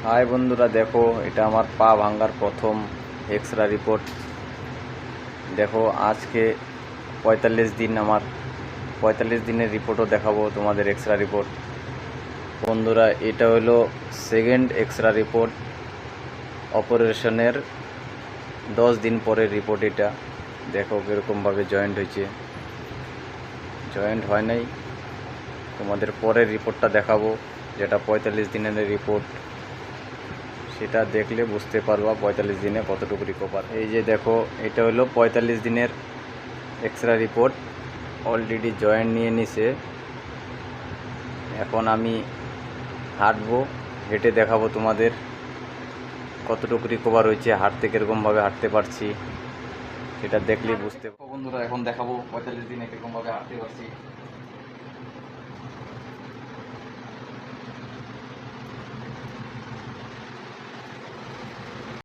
High বন্ধুরা, দেখো এটা আমার পা ভাঙার প্রথম এক্সরা রিপোর্ট। দেখো আজকে ৪৫ দিন, আমার ৪৫ দিনের রিপোর্টও দেখাবো তোমাদের এক্সরা রিপোর্ট। বন্ধুরা, এটা হলো সেকেন্ড এক্সরা রিপোর্ট, অপারেশনের 10 দিন পরের রিপোর্ট। এটা দেখো কীরকমভাবে জয়েন্ট হয়েছে, জয়েন্ট হয় নাই। তোমাদের পরের রিপোর্টটা দেখাবো, যেটা ৪৫ দিনের রিপোর্ট। সেটা দেখলে বুঝতে পারবা ৪৫ দিনে কতটুকু রিকভার। এই যে দেখো, এটা হলো ৪৫ দিনের এক্সরা রিপোর্ট। অলরেডি জয়েন্ট নিয়ে নিছে। এখন আমি হাঁটবো, হেঁটে দেখাবো তোমাদের কতটুকু রিকভার হয়েছে, হাঁটতে কীরকমভাবে হাঁটতে পারছি সেটা দেখলেই বুঝতে পারবো। বন্ধুরা, এখন দেখাবো ৪৫ দিনে কীরকমভাবে হাঁটতে পারছি।